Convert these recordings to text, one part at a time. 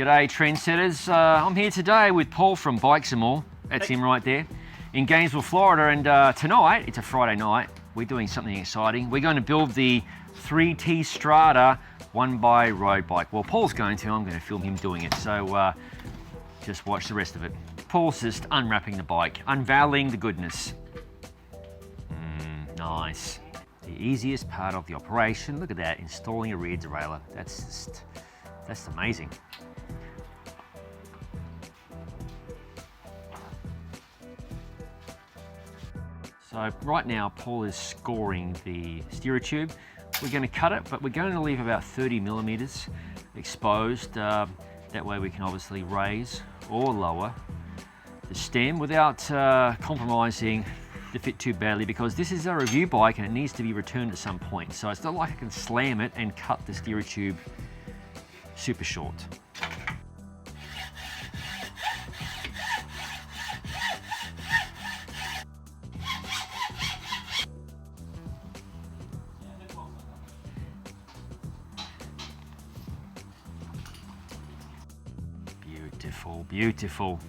G'day trendsetters, I'm here today with Paul from Bikes and More, that's him right there, in Gainesville, Florida, and tonight, it's a Friday night, we're doing something exciting. We're going to build the 3T Strada 1x road bike. Well, Paul's going to, I'm going to film him doing it, so just watch the rest of it. Paul's just unwrapping the bike, unveiling the goodness. Nice. The easiest part of the operation, look at that, installing a rear derailleur. That's amazing. So right now, Paul is scoring the steerer tube. We're going to cut it, but we're going to leave about 30 millimeters exposed. That way we can obviously raise or lower the stem without compromising the fit too badly, because this is a review bike and it needs to be returned at some point. So it's not like I can slam it and cut the steerer tube super short. Beautiful, beautiful.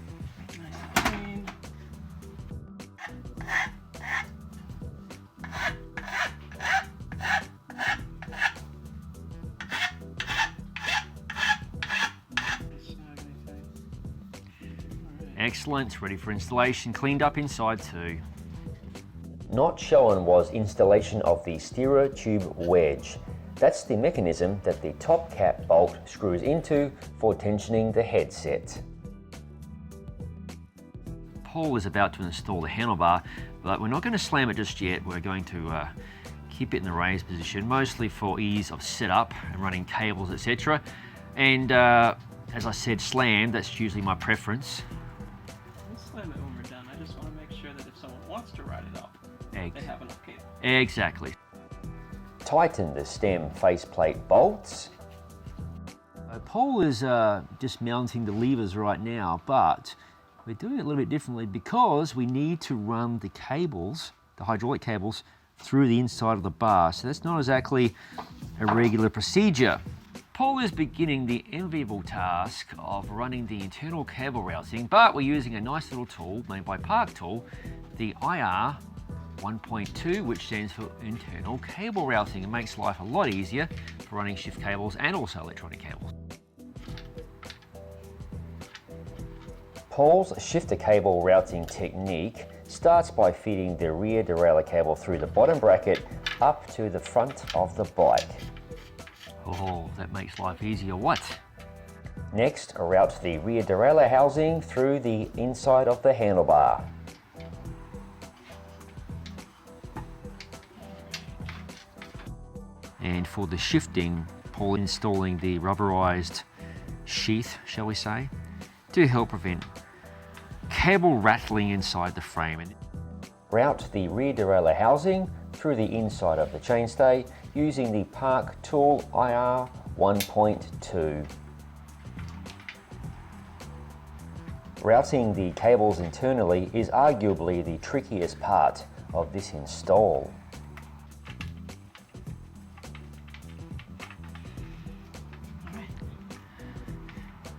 Excellent, ready for installation, cleaned up inside too. Not shown was installation of the steerer tube wedge. That's the mechanism that the top cap bolt screws into for tensioning the headset. Paul is about to install the handlebar, but we're not going to slam it just yet. We're going to keep it in the raised position, mostly for ease of setup and running cables, etc. And as I said, slam, that's usually my preference. Slam it when we're done. I just want to make sure that if someone wants to ride it up, they have enough cable. Exactly. Tighten the stem faceplate bolts. Paul is just mounting the levers right now, but we're doing it a little bit differently because we need to run the cables, the hydraulic cables, through the inside of the bar. So that's not exactly a regular procedure. Paul is beginning the enviable task of running the internal cable routing, but we're using a nice little tool made by Park Tool, the IR 1.2, which stands for internal cable routing. It makes life a lot easier for running shift cables and also electronic cables. Paul's shifter cable routing technique starts by feeding the rear derailleur cable through the bottom bracket up to the front of the bike. Oh, that makes life easier, what? Next, route the rear derailleur housing through the inside of the handlebar. And for the shifting, Paul installing the rubberized sheath, shall we say, to help prevent cable rattling inside the frame. Route the rear derailleur housing through the inside of the chainstay using the Park Tool IR 1.2. Routing the cables internally is arguably the trickiest part of this install.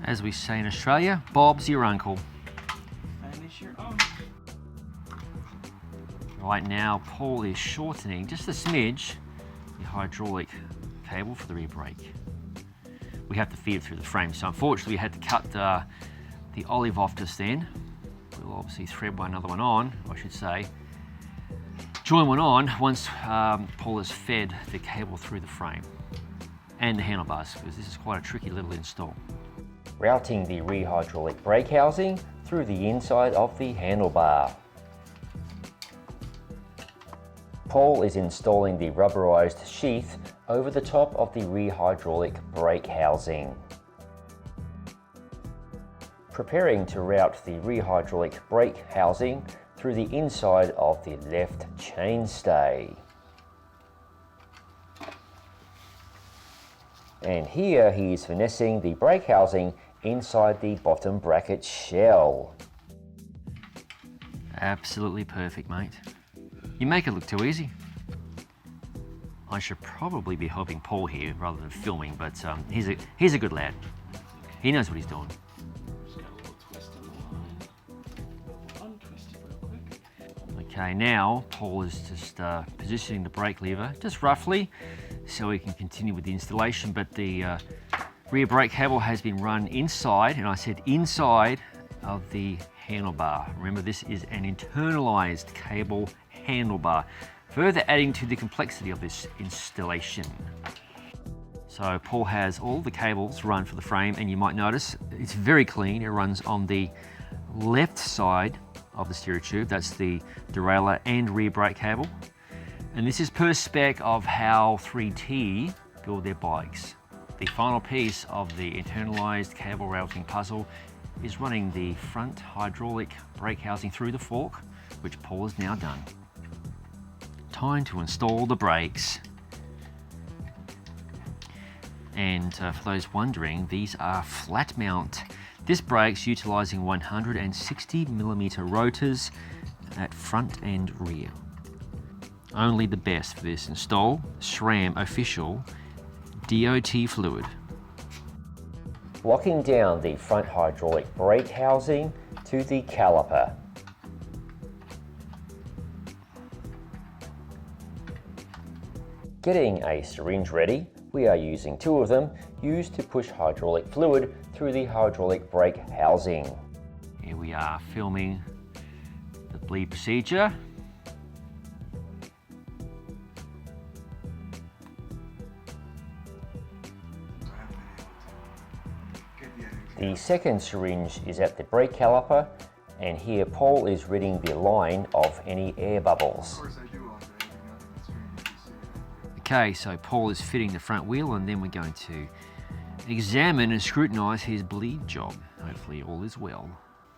As we say in Australia, Bob's your uncle. Finish your own. Right now, Paul is shortening just a smidge the hydraulic cable for the rear brake. We have to feed it through the frame, so unfortunately we had to cut the olive off just then. We'll obviously thread another one on, I should say. Join one on once Paul has fed the cable through the frame and the handlebars, because this is quite a tricky little install. Routing the rear hydraulic brake housing through the inside of the handlebar. Paul is installing the rubberized sheath over the top of the rear hydraulic brake housing. Preparing to route the rear hydraulic brake housing through the inside of the left chainstay. And here he is finessing the brake housing inside the bottom bracket shell. Absolutely perfect, mate. You make it look too easy. I should probably be helping Paul here rather than filming, but he's a good lad. He knows what he's doing. Just got a little twist in the line. Untwist it real quick. Okay, now Paul is just positioning the brake lever, just roughly, so we can continue with the installation. But the rear brake cable has been run inside, and I said inside of the handlebar. Remember, this is an internalized cable handlebar, further adding to the complexity of this installation. So Paul has all the cables run for the frame, and you might notice it's very clean. It runs on the left side of the stereo tube. That's the derailleur and rear brake cable. And this is per spec of how 3T build their bikes. The final piece of the internalized cable routing puzzle is running the front hydraulic brake housing through the fork, which Paul has now done. Time to install the brakes. And for those wondering, these are flat mount disc brakes utilizing 160mm rotors at front and rear. Only the best for this install, SRAM official DOT fluid. Locking down the front hydraulic brake housing to the caliper. Getting a syringe ready, we are using 2 of them, used to push hydraulic fluid through the hydraulic brake housing. Here we are filming the bleed procedure. The second syringe is at the brake caliper, and here Paul is reading the line of any air bubbles. Okay, so Paul is fitting the front wheel, and then we're going to examine and scrutinize his bleed job. Hopefully all is well.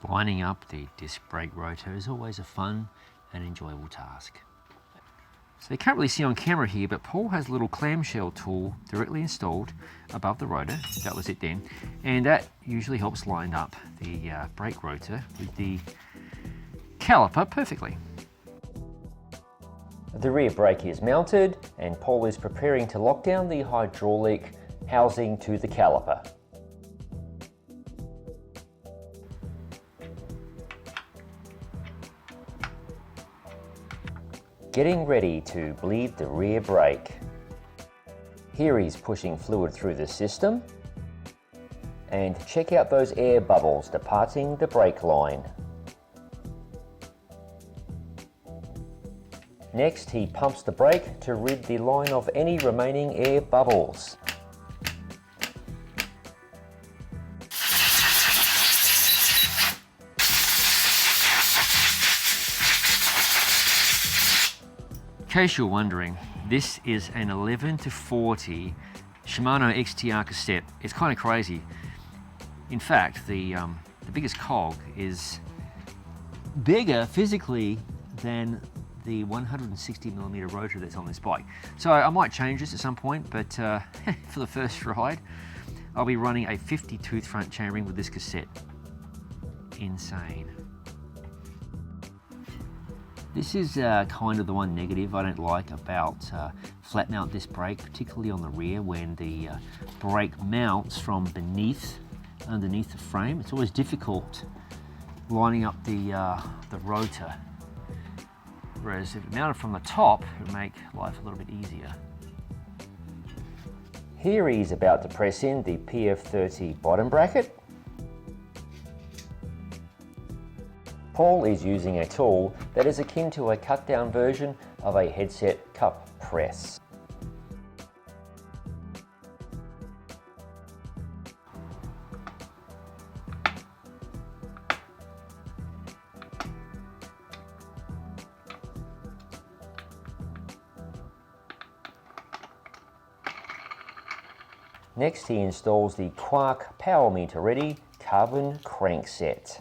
Lining up the disc brake rotor is always a fun and enjoyable task. So you can't really see on camera here, but Paul has a little clamshell tool directly installed above the rotor. That was it then. And that usually helps line up the brake rotor with the caliper perfectly. The rear brake is mounted, and Paul is preparing to lock down the hydraulic housing to the caliper. Getting ready to bleed the rear brake. Here he's pushing fluid through the system, and check out those air bubbles departing the brake line. Next, he pumps the brake to rid the line of any remaining air bubbles. In case you're wondering, this is an 11-40 Shimano XTR cassette. It's kind of crazy. In fact, the biggest cog is bigger physically than the 160mm rotor that's on this bike. So I might change this at some point, but for the first ride, I'll be running a 50-tooth front chainring with this cassette. Insane. This is kind of the one negative I don't like about flat mount disc brake, particularly on the rear when the brake mounts from underneath the frame. It's always difficult lining up the rotor. Whereas if it mounted from the top, it would make life a little bit easier. Here he's about to press in the PF30 bottom bracket. Paul is using a tool that is akin to a cut-down version of a headset cup press. Next, he installs the Quark Power Meter Ready carbon crankset.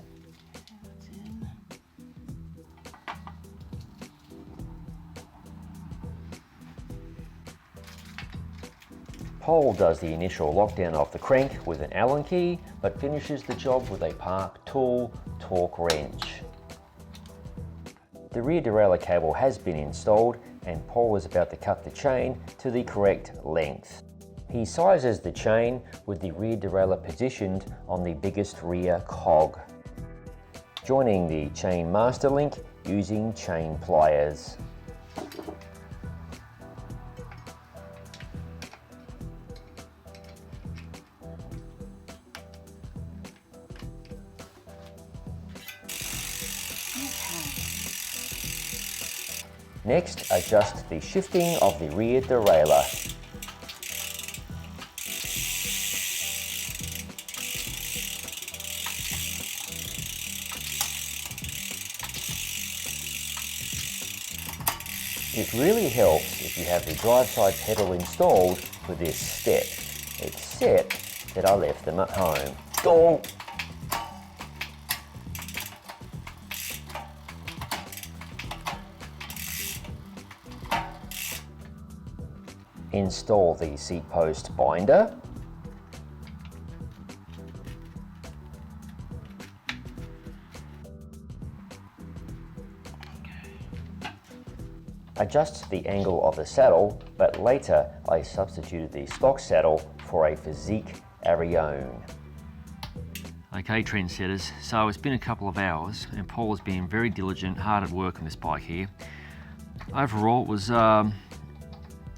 Paul does the initial lockdown of the crank with an Allen key, but finishes the job with a Park Tool torque wrench. The rear derailleur cable has been installed, and Paul is about to cut the chain to the correct length. He sizes the chain with the rear derailleur positioned on the biggest rear cog, joining the chain master link using chain pliers. Next, adjust the shifting of the rear derailleur. It really helps if you have the drive side pedal installed for this step, except that I left them at home. Oh. Install the seat post binder. Adjust the angle of the saddle, but later I substituted the stock saddle for a physique Arione. Okay, trendsetters, so it's been a couple of hours and Paul has been very diligent, hard at work on this bike here. Overall,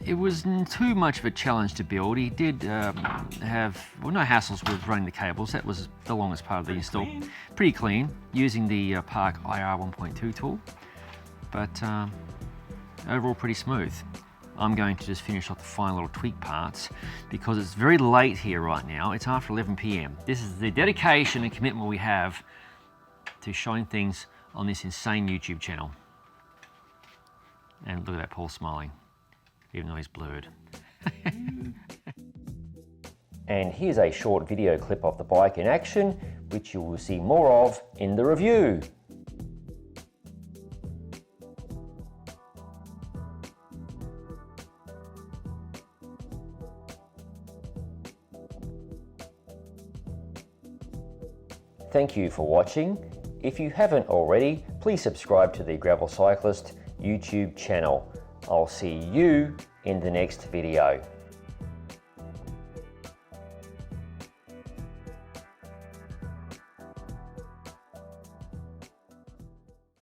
it wasn't too much of a challenge to build. He did have no hassles with running the cables. That was the longest part of the install. Pretty clean, using the Park IR 1.2 tool, but overall pretty smooth. I'm going to just finish off the final little tweak parts because it's very late here right now. It's after 11 p.m. This is the dedication and commitment we have to showing things on this insane YouTube channel. And look at that, Paul smiling, even though he's blurred. And here's a short video clip of the bike in action, which you will see more of in the review. Thank you for watching. If you haven't already, please subscribe to the Gravel Cyclist YouTube channel. I'll see you in the next video.